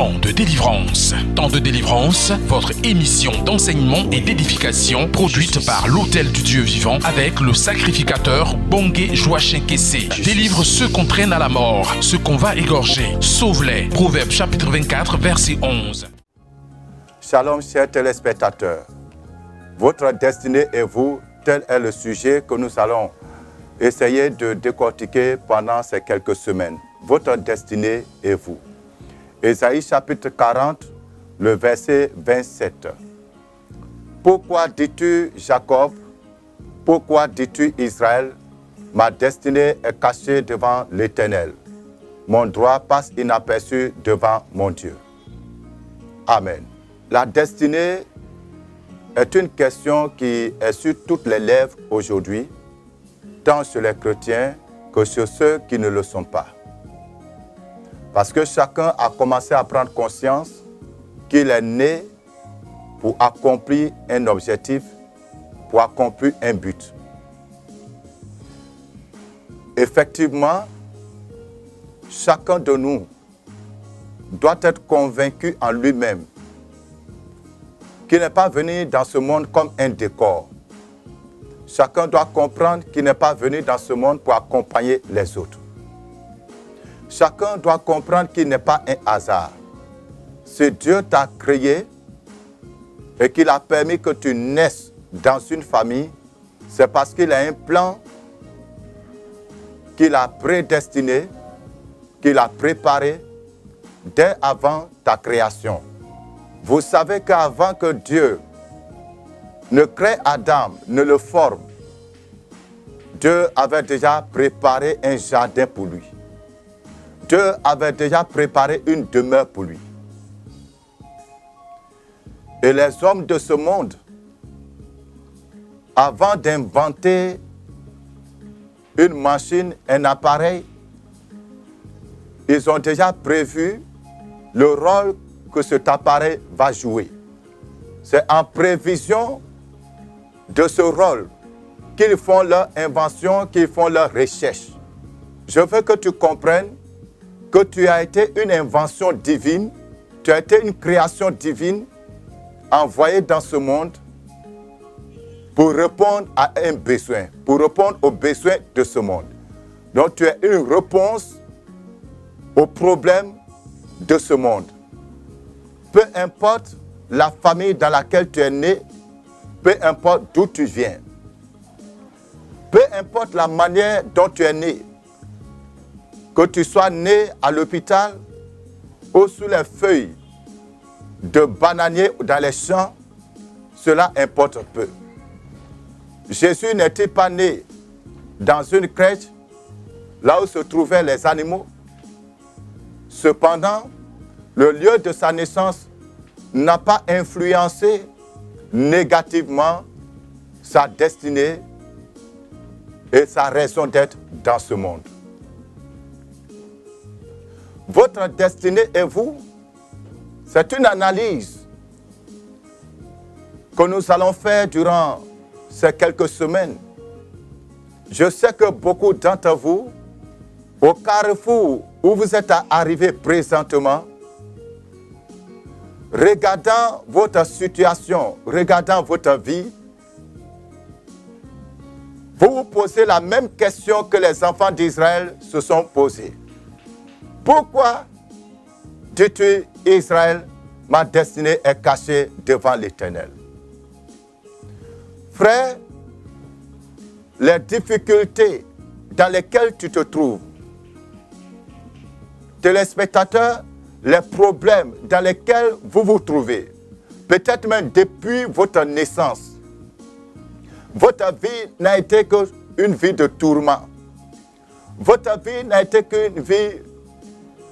Temps de délivrance. Temps de délivrance, votre émission d'enseignement et d'édification produite par l'Hôtel du Dieu vivant avec le sacrificateur Bongé Joachim Kessé. Délivre ceux qu'on traîne à la mort, ceux qu'on va égorger. Sauve-les. Proverbe chapitre 24, verset 11. Shalom, chers téléspectateurs. Votre destinée et vous, tel est le sujet que nous allons essayer de décortiquer pendant ces quelques semaines. Votre destinée et vous. Ésaïe chapitre 40, le verset 27. Pourquoi dis-tu Jacob? Pourquoi dis-tu Israël? Ma destinée est cachée devant l'Éternel. Mon droit passe inaperçu devant mon Dieu. Amen. La destinée est une question qui est sur toutes les lèvres aujourd'hui, tant chez les chrétiens que chez ceux qui ne le sont pas. Parce que chacun a commencé à prendre conscience qu'il est né pour accomplir un objectif, pour accomplir un but. Effectivement, chacun de nous doit être convaincu en lui-même qu'il n'est pas venu dans ce monde comme un décor. Chacun doit comprendre qu'il n'est pas venu dans ce monde pour accompagner les autres. Chacun doit comprendre qu'il n'est pas un hasard. Si Dieu t'a créé et qu'il a permis que tu naisses dans une famille, c'est parce qu'il a un plan qu'il a prédestiné, qu'il a préparé dès avant ta création. Vous savez qu'avant que Dieu ne crée Adam, ne le forme, Dieu avait déjà préparé un jardin pour lui. Dieu avait déjà préparé une demeure pour lui. Et les hommes de ce monde, avant d'inventer une machine, un appareil, ils ont déjà prévu le rôle que cet appareil va jouer. C'est en prévision de ce rôle qu'ils font leur invention, qu'ils font leur recherche. Je veux que tu comprennes que tu as été une invention divine, tu as été une création divine envoyée dans ce monde pour répondre à un besoin, pour répondre aux besoins de ce monde. Donc tu es une réponse aux problèmes de ce monde. Peu importe la famille dans laquelle tu es né, peu importe d'où tu viens, peu importe la manière dont tu es né, que tu sois né à l'hôpital ou sous les feuilles de bananier ou dans les champs, cela importe peu. Jésus n'était pas né dans une crèche, là où se trouvaient les animaux. Cependant, le lieu de sa naissance n'a pas influencé négativement sa destinée et sa raison d'être dans ce monde. Votre destinée et vous, c'est une analyse que nous allons faire durant ces quelques semaines. Je sais que beaucoup d'entre vous, au carrefour où vous êtes arrivés présentement, regardant votre situation, regardant votre vie, vous vous posez la même question que les enfants d'Israël se sont posés. Pourquoi dis-tu Israël, ma destinée est cachée devant l'Éternel? Frère, les difficultés dans lesquelles tu te trouves, téléspectateurs, les problèmes dans lesquels vous vous trouvez, peut-être même depuis votre naissance, votre vie n'a été qu'une vie de tourment. Votre vie n'a été qu'une vie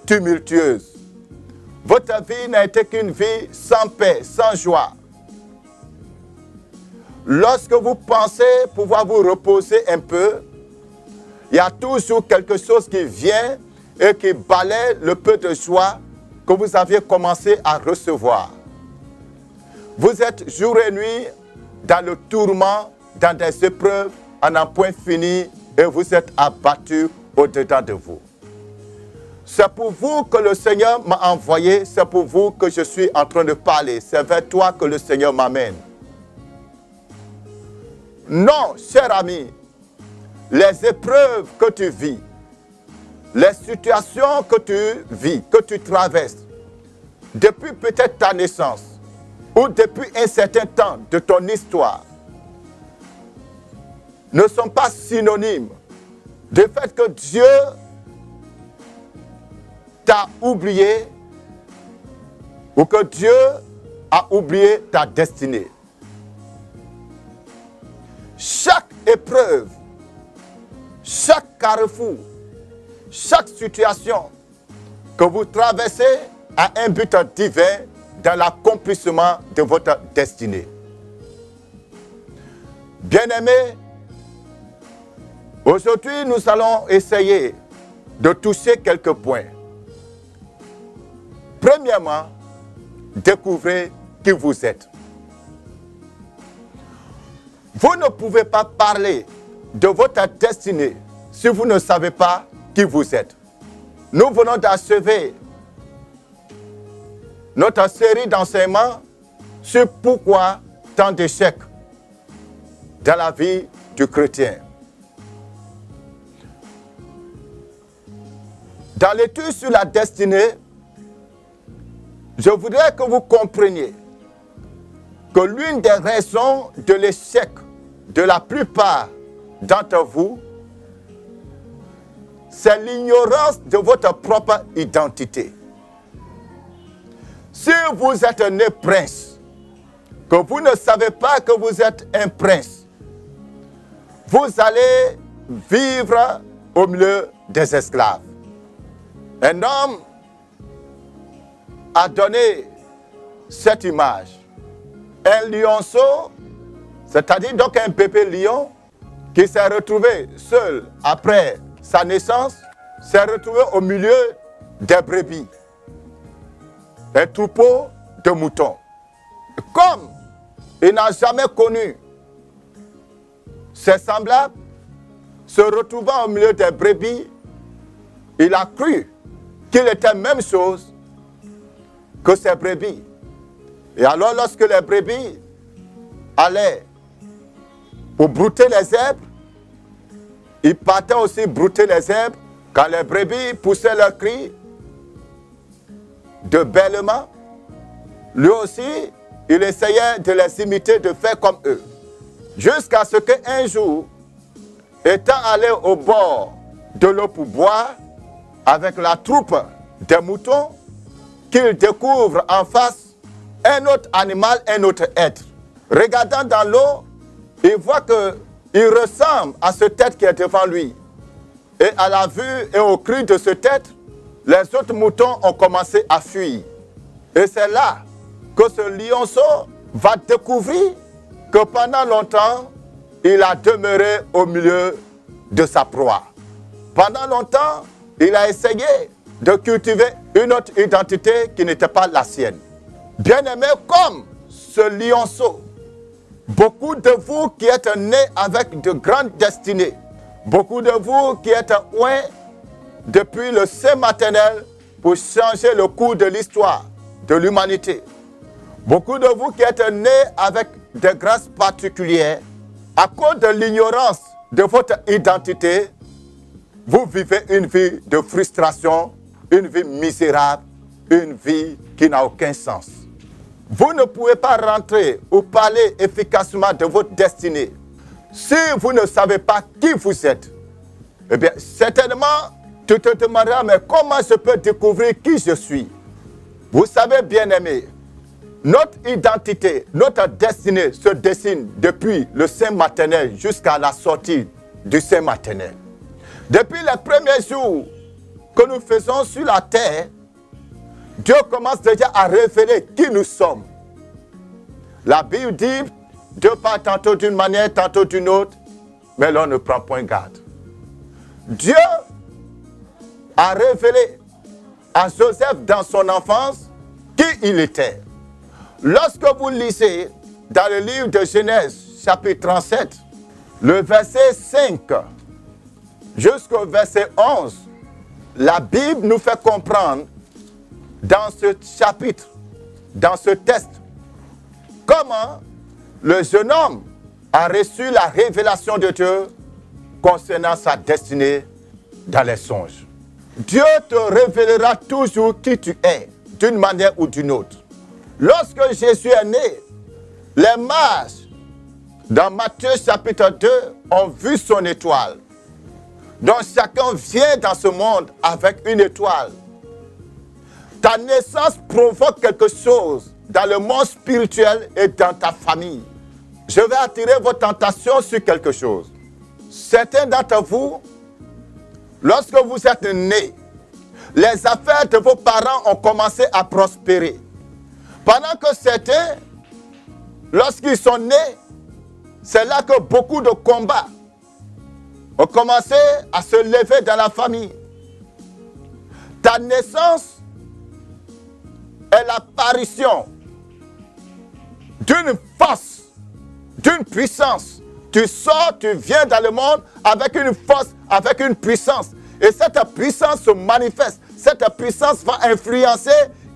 tumultueuse. Votre vie n'a été qu'une vie sans paix, sans joie. Lorsque vous pensez pouvoir vous reposer un peu, il y a toujours quelque chose qui vient et qui balaie le peu de joie que vous aviez commencé à recevoir. Vous êtes jour et nuit dans le tourment, dans des épreuves, à n'en point fini, et vous êtes abattu au-dedans de vous. C'est pour vous que le Seigneur m'a envoyé, c'est pour vous que je suis en train de parler. C'est vers toi que le Seigneur m'amène. Non, cher ami, les épreuves que tu vis, les situations que tu vis, que tu traverses, depuis peut-être ta naissance, ou depuis un certain temps de ton histoire, ne sont pas synonymes du fait que Dieu t'a oublié ou que Dieu a oublié ta destinée. Chaque épreuve, chaque carrefour, chaque situation que vous traversez a un but divin dans l'accomplissement de votre destinée. Bien-aimés, aujourd'hui nous allons essayer de toucher quelques points. Premièrement, découvrez qui vous êtes. Vous ne pouvez pas parler de votre destinée si vous ne savez pas qui vous êtes. Nous venons d'achever notre série d'enseignements sur pourquoi tant d'échecs dans la vie du chrétien. Dans l'étude sur la destinée, je voudrais que vous compreniez que l'une des raisons de l'échec de la plupart d'entre vous, c'est l'ignorance de votre propre identité. Si vous êtes né prince, que vous ne savez pas que vous êtes un prince, vous allez vivre au milieu des esclaves. Un homme a donné cette image. Un lionceau, c'est-à-dire donc un bébé lion, qui s'est retrouvé seul après sa naissance, s'est retrouvé au milieu des brebis, un troupeau de moutons. Comme il n'a jamais connu ses semblables, se retrouvant au milieu des brebis, il a cru qu'il était même chose que ces brebis. Et alors lorsque les brebis allaient pour brouter les herbes, il partait aussi brouter les herbes. Quand les brebis poussaient leurs cris de bêlement, lui aussi, il essayait de les imiter, de faire comme eux. Jusqu'à ce qu'un jour, étant allé au bord de l'eau pour boire, avec la troupe des moutons, qu'il découvre en face un autre animal, un autre être. Regardant dans l'eau, il voit qu'il ressemble à ce être qui est devant lui. Et à la vue et au cri de ce être, les autres moutons ont commencé à fuir. Et c'est là que ce lionceau va découvrir que pendant longtemps, il a demeuré au milieu de sa proie. Pendant longtemps, il a essayé de cultiver une autre identité qui n'était pas la sienne. Bien-aimés, comme ce lionceau, beaucoup de vous qui êtes nés avec de grandes destinées, beaucoup de vous qui êtes loin depuis le sein maternel pour changer le cours de l'histoire de l'humanité, beaucoup de vous qui êtes nés avec des grâces particulières, à cause de l'ignorance de votre identité, vous vivez une vie de frustration, une vie misérable, une vie qui n'a aucun sens. Vous ne pouvez pas rentrer ou parler efficacement de votre destinée si vous ne savez pas qui vous êtes. Eh bien, certainement, tu te demanderas, mais comment je peux découvrir qui je suis? Vous savez, bien-aimés, notre identité, notre destinée se dessine depuis le sein maternel jusqu'à la sortie du sein maternel. Depuis les premiers jours que nous faisons sur la terre, Dieu commence déjà à révéler qui nous sommes. La Bible dit, Dieu parle tantôt d'une manière, tantôt d'une autre, mais l'on ne prend point garde. Dieu a révélé à Joseph dans son enfance qui il était. Lorsque vous lisez dans le livre de Genèse, chapitre 37, le verset 5 jusqu'au verset 11, La Bible nous fait comprendre dans ce chapitre, dans ce texte, comment le jeune homme a reçu la révélation de Dieu concernant sa destinée dans les songes. Dieu te révélera toujours qui tu es, d'une manière ou d'une autre. Lorsque Jésus est né, les mages, dans Matthieu chapitre 2, ont vu son étoile. Donc chacun vient dans ce monde avec une étoile. Ta naissance provoque quelque chose dans le monde spirituel et dans ta famille. Je vais attirer votre attention sur quelque chose. Certains d'entre vous, lorsque vous êtes nés, les affaires de vos parents ont commencé à prospérer. Pendant que certains, lorsqu'ils sont nés, c'est là que beaucoup de combats ont commencé à se lever dans la famille. Ta naissance est l'apparition d'une force, d'une puissance. Tu sors, tu viens dans le monde avec une force, avec une puissance. Et cette puissance se manifeste. Cette puissance va influencer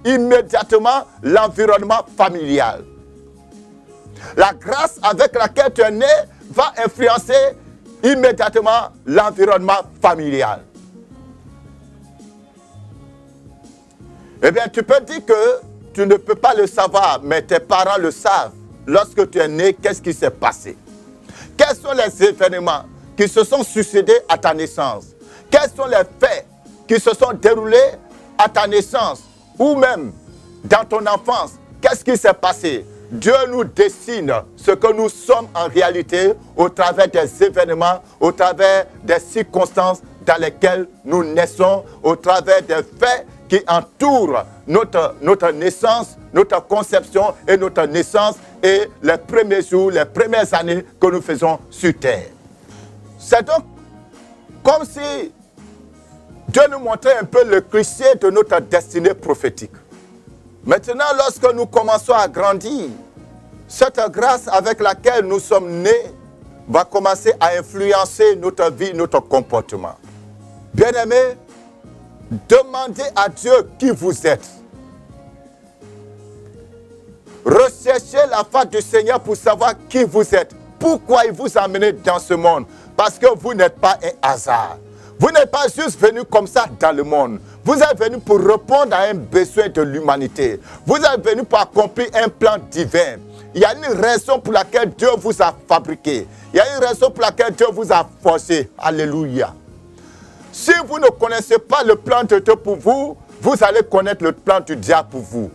immédiatement l'environnement familial. La grâce avec laquelle tu es né va influencer immédiatement l'environnement familial. Eh bien, tu peux dire que tu ne peux pas le savoir, mais tes parents le savent. Lorsque tu es né, qu'est-ce qui s'est passé? Quels sont les événements qui se sont succédés à ta naissance? Quels sont les faits qui se sont déroulés à ta naissance ou même dans ton enfance? Qu'est-ce qui s'est passé? Dieu nous dessine ce que nous sommes en réalité au travers des événements, au travers des circonstances dans lesquelles nous naissons, au travers des faits qui entourent notre naissance, notre conception et notre naissance et les premiers jours, les premières années que nous faisons sur terre. C'est donc comme si Dieu nous montrait un peu le cliché de notre destinée prophétique. Maintenant, lorsque nous commençons à grandir, cette grâce avec laquelle nous sommes nés va commencer à influencer notre vie, notre comportement. Bien-aimés, demandez à Dieu qui vous êtes. Recherchez la face du Seigneur pour savoir qui vous êtes. Pourquoi il vous a amené dans ce monde? Parce que vous n'êtes pas un hasard. Vous n'êtes pas juste venu comme ça dans le monde. Vous êtes venu pour répondre à un besoin de l'humanité. Vous êtes venu pour accomplir un plan divin. Il y a une raison pour laquelle Dieu vous a fabriqué. Il y a une raison pour laquelle Dieu vous a forcé. Alléluia. Si vous ne connaissez pas le plan de Dieu pour vous, vous allez connaître le plan du diable pour vous.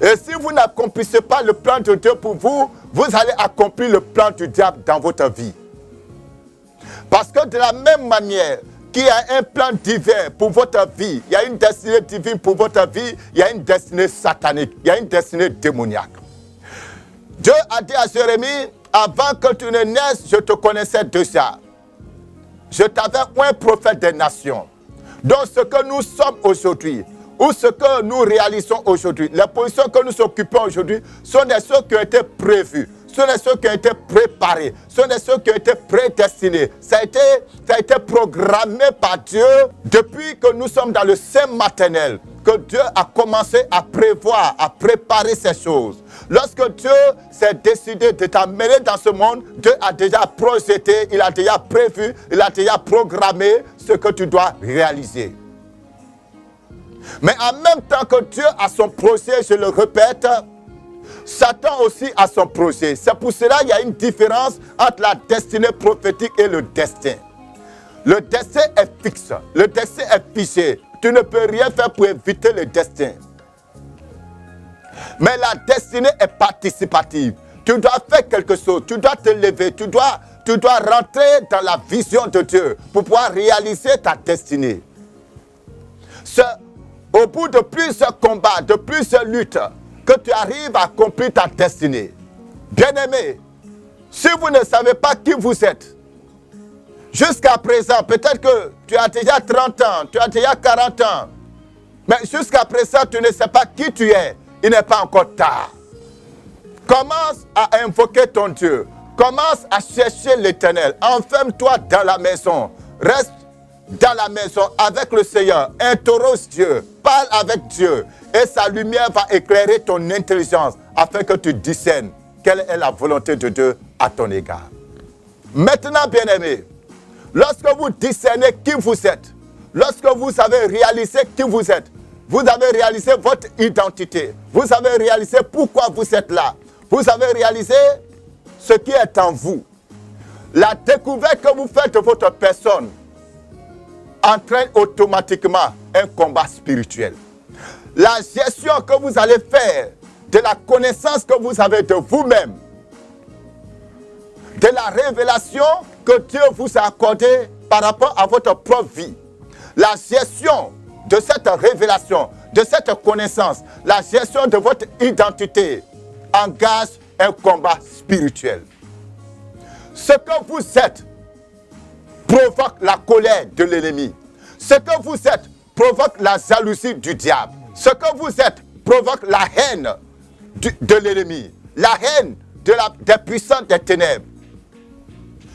Et si vous n'accomplissez pas le plan de Dieu pour vous, vous allez accomplir le plan du diable dans votre vie. Parce que de la même manière qu'il y a un plan divin pour votre vie, il y a une destinée divine pour votre vie, il y a une destinée satanique, il y a une destinée démoniaque. Dieu a dit à Jérémie, avant que tu ne naisses, je te connaissais déjà. Je t'avais un prophète des nations. Donc ce que nous sommes aujourd'hui, ou ce que nous réalisons aujourd'hui, les positions que nous occupons aujourd'hui, sont des choses qui ont été prévues, sont des choses qui ont été préparées, sont des choses qui ont été prédestinées. Ça a été programmé par Dieu depuis que nous sommes dans le sein maternel, que Dieu a commencé à prévoir, à préparer ces choses. Lorsque Dieu s'est décidé de t'amener dans ce monde, Dieu a déjà projeté, il a déjà prévu, il a déjà programmé ce que tu dois réaliser. Mais en même temps que Dieu a son projet, je le répète, Satan aussi a son projet. C'est pour cela qu'il y a une différence entre la destinée prophétique et le destin. Le destin est fixe, le destin est figé. Tu ne peux rien faire pour éviter le destin. Mais la destinée est participative. Tu dois faire quelque chose, tu dois te lever, tu dois rentrer dans la vision de Dieu pour pouvoir réaliser ta destinée. Au bout de plusieurs combats, de plusieurs luttes, que tu arrives à accomplir ta destinée. Bien-aimé, si vous ne savez pas qui vous êtes, jusqu'à présent, peut-être que tu as déjà 30 ans, tu as déjà 40 ans, mais jusqu'à présent, tu ne sais pas qui tu es. Il n'est pas encore tard. Commence à invoquer ton Dieu. Commence à chercher l'Éternel. Enferme-toi dans la maison. Reste dans la maison avec le Seigneur, interroge Dieu, parle avec Dieu et sa lumière va éclairer ton intelligence afin que tu discernes quelle est la volonté de Dieu à ton égard. Maintenant, bien-aimés, lorsque vous discernez qui vous êtes, lorsque vous avez réalisé qui vous êtes, vous avez réalisé votre identité, vous avez réalisé pourquoi vous êtes là, vous avez réalisé ce qui est en vous. La découverte que vous faites de votre personne entraîne automatiquement un combat spirituel. La gestion que vous allez faire de la connaissance que vous avez de vous-même, de la révélation que Dieu vous a accordée par rapport à votre propre vie, la gestion de cette révélation, de cette connaissance, la gestion de votre identité engage un combat spirituel. Ce que vous êtes provoque la colère de l'ennemi. Ce que vous êtes provoque la jalousie du diable. Ce que vous êtes provoque la haine de l'ennemi, la haine des puissants des ténèbres.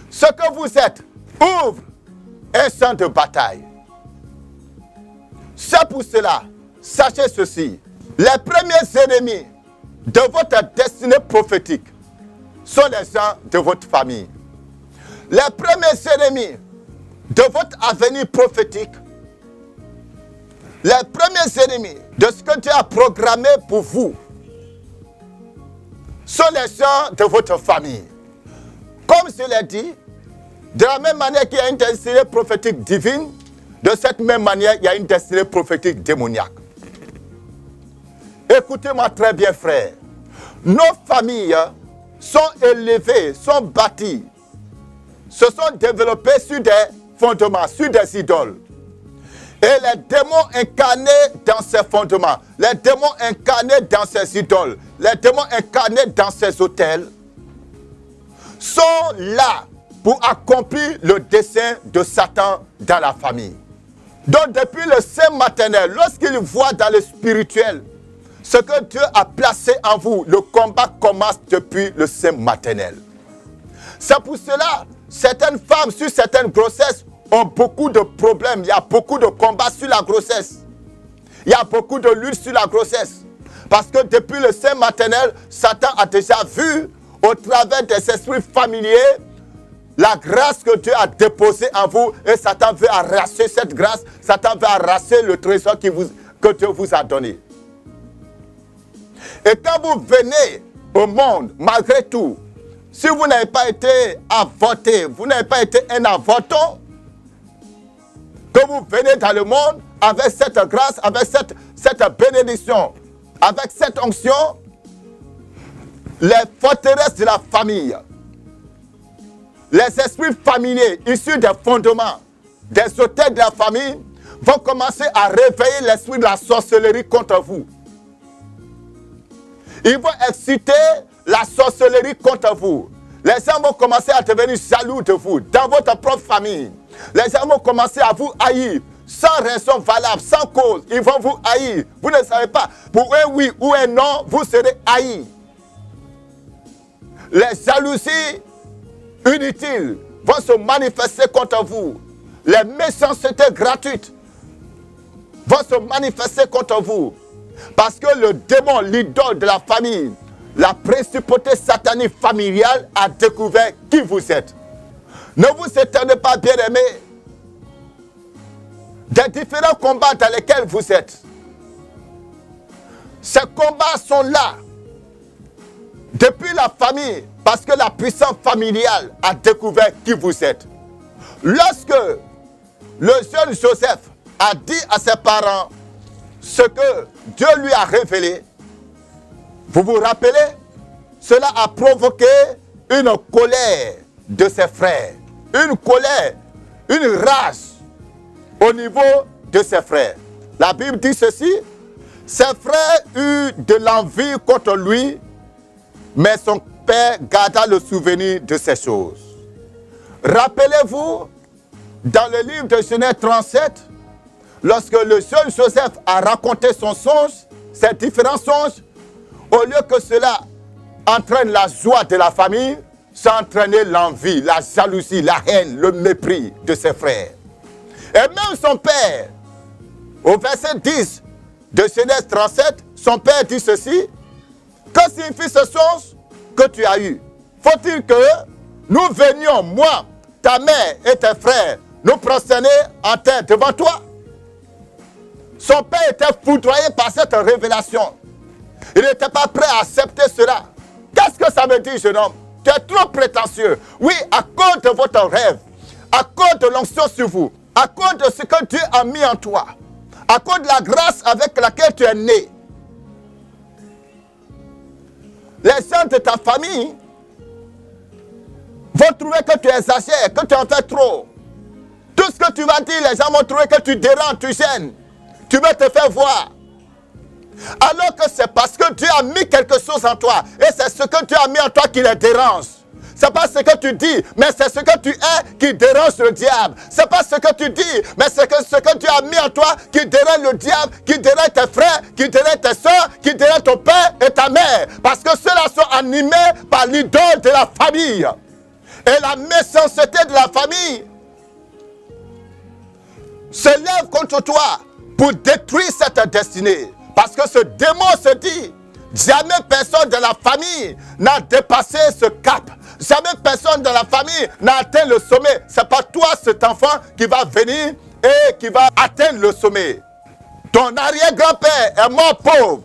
Ce que vous êtes ouvre un champ de bataille. C'est pour cela, sachez ceci, les premiers ennemis de votre destinée prophétique sont les gens de votre famille. Les premiers ennemis de votre avenir prophétique, les premiers ennemis de ce que Dieu a programmé pour vous sont les gens de votre famille. Comme je l'ai dit, de la même manière qu'il y a une destinée prophétique divine, de cette même manière, il y a une destinée prophétique démoniaque. Écoutez-moi très bien, frères. Nos familles sont élevées, sont bâties, se sont développées sur des fondements, sur des idoles. Et les démons incarnés dans ces fondements, les démons incarnés dans ces idoles, les démons incarnés dans ces autels, sont là pour accomplir le dessein de Satan dans la famille. Donc depuis le sein maternel, lorsqu'il voit dans le spirituel ce que Dieu a placé en vous, le combat commence depuis le sein maternel. C'est pour cela, certaines femmes sur certaines grossesses ont beaucoup de problèmes. Il y a beaucoup de combats sur la grossesse. Il y a beaucoup de luttes sur la grossesse. Parce que depuis le sein maternel, Satan a déjà vu au travers des esprits familiers la grâce que Dieu a déposée en vous et Satan veut arracher cette grâce, Satan veut arracher le trésor que Dieu vous a donné. Et quand vous venez au monde, malgré tout, si vous n'avez pas été avorté, vous n'avez pas été un avorton, que vous venez dans le monde avec cette grâce, avec cette bénédiction, avec cette onction, les forteresses de la famille, les esprits familiers issus des fondements, des autels de la famille, vont commencer à réveiller l'esprit de la sorcellerie contre vous. Ils vont exciter la sorcellerie contre vous. Les gens vont commencer à devenir jaloux de vous, dans votre propre famille. Les gens vont commencer à vous haïr, sans raison valable, sans cause. Ils vont vous haïr. Vous ne savez pas, pour un oui ou un non, vous serez haïs. Les jalousies inutiles vont se manifester contre vous. Les méchancetés gratuites vont se manifester contre vous. Parce que le démon, l'idole de la famille, la principauté satanique familiale a découvert qui vous êtes. Ne vous étonnez pas, bien-aimés, des différents combats dans lesquels vous êtes. Ces combats sont là depuis la famille, parce que la puissance familiale a découvert qui vous êtes. Lorsque le jeune Joseph a dit à ses parents ce que Dieu lui a révélé, vous vous rappelez, cela a provoqué une colère de ses frères, une colère, une rage au niveau de ses frères. La Bible dit ceci, ses frères eurent de l'envie contre lui, mais son père garda le souvenir de ces choses. Rappelez-vous, dans le livre de Genèse 37, lorsque le jeune Joseph a raconté son songe, ses différents songes, au lieu que cela entraîne la joie de la famille, ça entraînait l'envie, la jalousie, la haine, le mépris de ses frères. Et même son père, au verset 10 de Genèse 37, son père dit ceci. Que signifie ce songe que tu as eu? Faut-il que nous venions, moi, ta mère et tes frères, nous prosterner en terre devant toi? Son père était foudroyé par cette révélation. Il n'était pas prêt à accepter cela. Qu'est-ce que ça veut dire, jeune homme? Tu es trop prétentieux. Oui, à cause de votre rêve, à cause de l'onction sur vous, à cause de ce que Dieu a mis en toi, à cause de la grâce avec laquelle tu es né. Les gens de ta famille vont trouver que tu exagères, que tu en fais trop. Tout ce que tu vas dire, les gens vont trouver que tu déranges, tu gênes. Tu veux te faire voir. Alors que c'est parce que Dieu a mis quelque chose en toi. Et c'est ce que Dieu a mis en toi qui les dérange. C'est pas ce que tu dis, mais c'est ce que tu es qui dérange le diable. C'est pas ce que tu dis, mais c'est ce que Dieu a mis en toi qui dérange le diable, qui dérange tes frères, qui dérange tes soeurs, qui dérange ton père et ta mère. Parce que ceux-là sont animés par l'idole de la famille. Et la méchanceté de la famille se lève contre toi pour détruire cette destinée. Parce que ce démon se dit, jamais personne de la famille n'a dépassé ce cap. Jamais personne de la famille n'a atteint le sommet. Ce n'est pas toi, cet enfant, qui va venir et qui va atteindre le sommet. Ton arrière-grand-père est mort pauvre.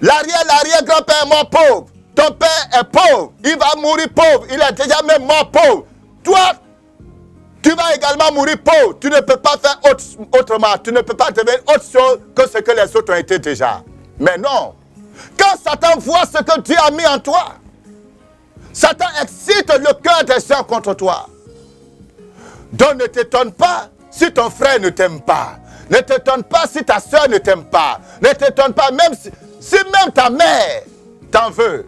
L'arrière-grand-père est mort pauvre. Ton père est pauvre. Il va mourir pauvre. Il est déjà même mort pauvre. Toi, tu vas également mourir pauvre. Tu ne peux pas faire autrement. Tu ne peux pas devenir autre chose que ce que les autres ont été déjà. Mais non. Quand Satan voit ce que Dieu a mis en toi, Satan excite le cœur des gens contre toi. Donc ne t'étonne pas si ton frère ne t'aime pas. Ne t'étonne pas si ta soeur ne t'aime pas. Ne t'étonne pas même si même ta mère t'en veut.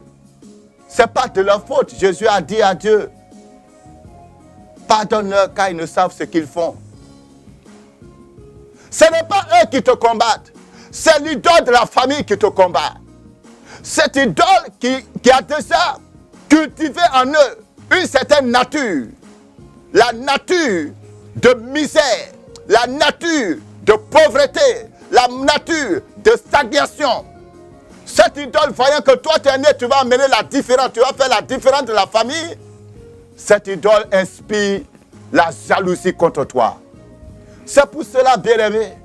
Ce n'est pas de leur faute. Jésus a dit à Dieu, pardonne-leur car ils ne savent ce qu'ils font. Ce n'est pas eux qui te combattent. C'est l'idole de la famille qui te combat. Cette idole qui a déjà cultivé en eux une certaine nature. La nature de misère, la nature de pauvreté, la nature de stagnation. Cette idole, voyant que toi tu es né, tu vas amener la différence, tu vas faire la différence de la famille. Cette idole inspire la jalousie contre toi. C'est pour cela, bien-aimés,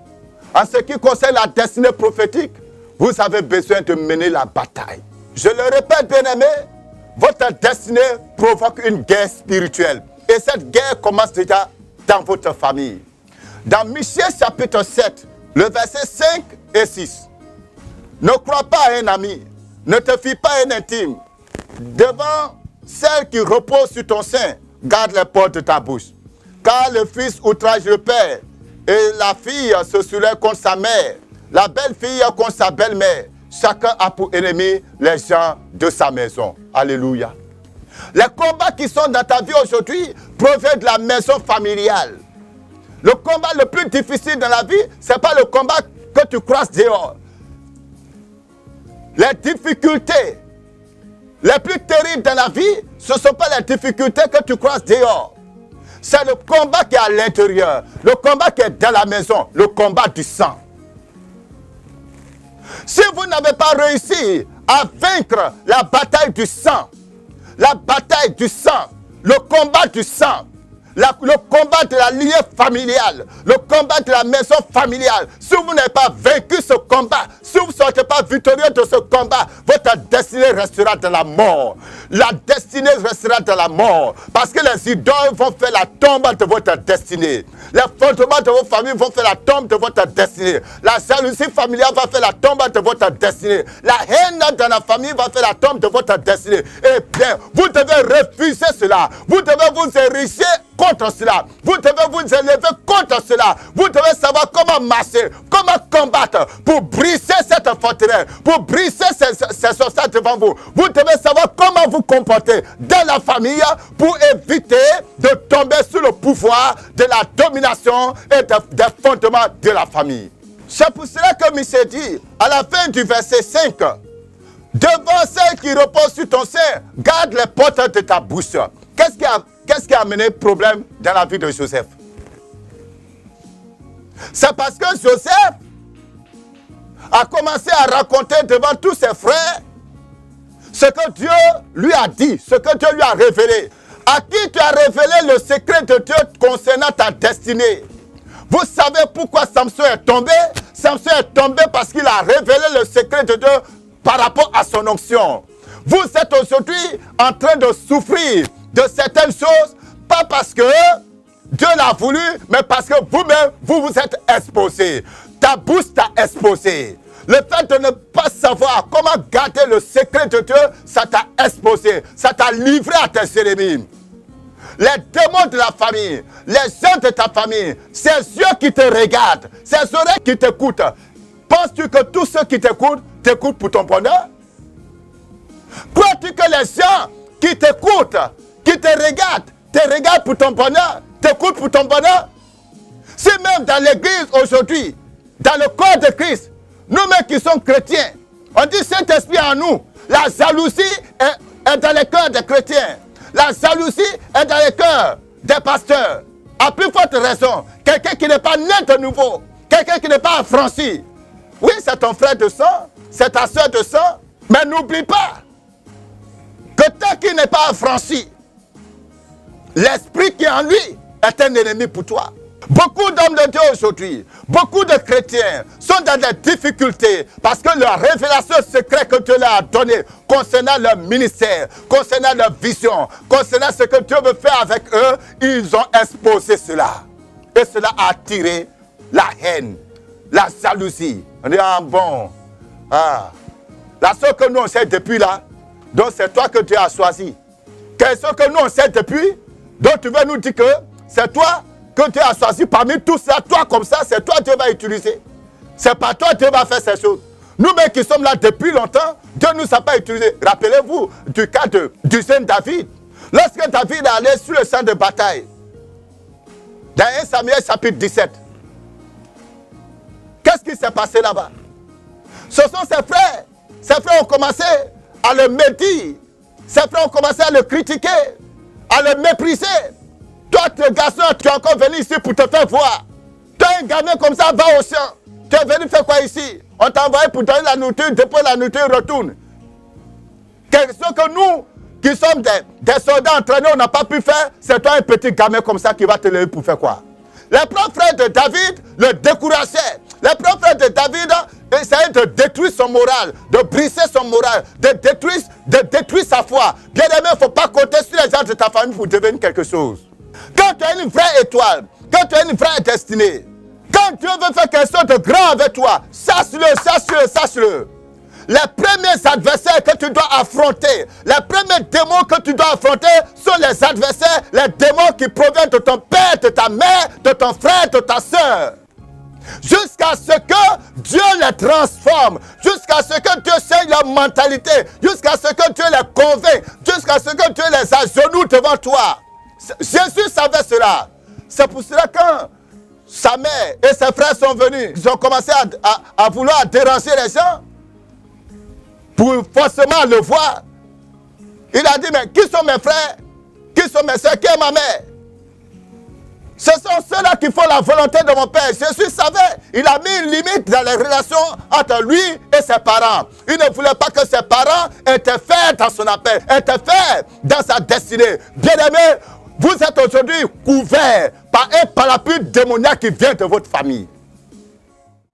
en ce qui concerne la destinée prophétique, vous avez besoin de mener la bataille. Je le répète, bien-aimés, votre destinée provoque une guerre spirituelle. Et cette guerre commence déjà dans votre famille. Dans Michée chapitre 7, le verset 5 et 6. Ne crois pas à un ami, ne te fie pas à un intime. Devant celle qui repose sur ton sein, garde les portes de ta bouche. Car le fils outrage le père, et la fille se soulève contre sa mère. La belle-fille contre sa belle-mère. Chacun a pour ennemi les gens de sa maison. Alléluia. Les combats qui sont dans ta vie aujourd'hui proviennent de la maison familiale. Le combat le plus difficile dans la vie, ce n'est pas le combat que tu croises dehors. Les difficultés les plus terribles dans la vie, ce ne sont pas les difficultés que tu croises dehors. C'est le combat qui est à l'intérieur, le combat qui est dans la maison, le combat du sang. Si vous n'avez pas réussi à vaincre la bataille du sang, le combat du sang, le combat de la lignée familiale, le combat de la maison familiale, si vous n'avez pas vaincu ce combat, si vous ne sortez pas victorieux de ce combat, votre destinée restera dans la mort. La destinée restera dans la mort. Parce que les idoles vont faire la tombe de votre destinée. Les fondements de vos familles vont faire la tombe de votre destinée. La jalousie familiale va faire la tombe de votre destinée. La haine dans la famille va faire la tombe de votre destinée. Et bien, vous devez refuser cela. Vous devez vous ériger contre cela. Vous devez vous élever contre cela. Vous devez savoir comment marcher, comment combattre pour briser cette forteresse, pour briser ces obstacles devant vous. Vous devez savoir comment vous comporter dans la famille pour éviter de tomber sous le pouvoir de la domination et des fondements de la famille. C'est pour cela que Michée dit, à la fin du verset 5, devant celle qui repose sur ton sein, garde les portes de ta bouche. Qu'est-ce qui a amené problème dans la vie de Joseph? C'est parce que Joseph a commencé à raconter devant tous ses frères ce que Dieu lui a dit, ce que Dieu lui a révélé. À qui tu as révélé le secret de Dieu concernant ta destinée? Vous savez pourquoi Samson est tombé? Samson est tombé parce qu'il a révélé le secret de Dieu par rapport à son onction. Vous êtes aujourd'hui en train de souffrir de certaines choses, pas parce que Dieu l'a voulu, mais parce que vous-même, vous vous êtes exposé. Ta bouche t'a exposé. Le fait de ne pas savoir comment garder le secret de Dieu, ça t'a exposé. Ça t'a livré à tes ennemis. Les démons de la famille, les gens de ta famille, ces yeux qui te regardent, ces oreilles qui t'écoutent. Penses-tu que tous ceux qui t'écoutent pour ton bonheur? Crois-tu que les gens qui t'écoutent, qui te regardent pour ton bonheur, t'écoutent pour ton bonheur? Si même dans l'église aujourd'hui, dans le corps de Christ, nous-mêmes qui sommes chrétiens, on dit Saint-Esprit en nous, la jalousie est dans les cœurs des chrétiens. La jalousie est dans les cœurs des pasteurs. À plus forte raison, quelqu'un qui n'est pas né de nouveau, quelqu'un qui n'est pas affranchi. Oui, c'est ton frère de sang, c'est ta soeur de sang, mais n'oublie pas que tant qu'il n'est pas affranchi, l'esprit qui est en lui est un ennemi pour toi. Beaucoup d'hommes de Dieu aujourd'hui, beaucoup de chrétiens sont dans des difficultés parce que leur révélation secrète que Dieu leur a donnée concernant leur ministère, concernant leur vision, concernant ce que Dieu veut faire avec eux, ils ont exposé cela. Et cela a attiré la haine, la jalousie. On dit, la seule que nous on sait depuis là, donc c'est toi que Dieu a choisi. Quelle chose que nous on sait depuis, donc tu veux nous dire que c'est toi que Dieu a choisi parmi tous ça, toi comme ça, c'est toi Dieu va utiliser. C'est pas toi Dieu va faire ces choses. Nous-mêmes qui sommes là depuis longtemps, Dieu ne nous a pas utilisés. Rappelez-vous du cas du jeune David. Lorsque David est allé sur le champ de bataille, dans 1 Samuel chapitre 17, qu'est-ce qui s'est passé là-bas? Ce sont ses frères. Ses frères ont commencé à le médire. Ses frères ont commencé à le critiquer, à le mépriser. Toi, tes garçons, tu es encore venu ici pour te faire voir. Toi, un gamin comme ça, va au champ. Tu es venu faire quoi ici? On t'a envoyé pour donner la nourriture, dépose la nourriture, retourne. Quelque chose que nous, qui sommes des soldats entraînés, on n'a pas pu faire, c'est toi un petit gamin comme ça qui va te lever pour faire quoi? Les propres frères de David le décourageaient. Les propres frères de David essayaient de détruire son moral, de briser son moral, de détruire sa foi. Bien aimé, il ne faut pas compter sur les gens de ta famille pour devenir quelque chose. Quand tu as une vraie étoile, quand tu as une vraie destinée, quand Dieu veut faire quelque chose de grand avec toi, sache-le, sache-le, sache-le. Les premiers adversaires que tu dois affronter, les premiers démons que tu dois affronter sont les adversaires, les démons qui proviennent de ton père, de ta mère, de ton frère, de ta soeur. Jusqu'à ce que Dieu les transforme, jusqu'à ce que Dieu change leur mentalité, jusqu'à ce que Dieu les convainc, jusqu'à ce que Dieu les agenouille devant toi. Jésus savait cela. C'est pour cela que quand sa mère et ses frères sont venus, ils ont commencé à vouloir déranger les gens pour forcément le voir. Il a dit, mais qui sont mes frères? Qui sont mes soeurs? Qui est ma mère? Ce sont ceux-là qui font la volonté de mon Père. Jésus savait. Il a mis une limite dans les relations entre lui et ses parents. Il ne voulait pas que ses parents interfèrent dans son appel, interfèrent dans sa destinée. Bien-aimés, vous êtes aujourd'hui couverts par un parapluie démoniaque qui vient de votre famille.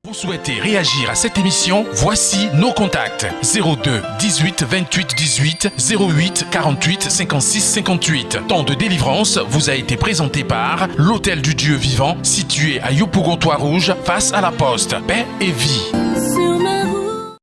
Vous souhaitez réagir à cette émission? Voici nos contacts. 02 18 28 18 08 48 56 58. Temps de délivrance vous a été présenté par l'Hôtel du Dieu Vivant, situé à Yopougon-Toit-Rouge, face à la Poste. Paix et vie.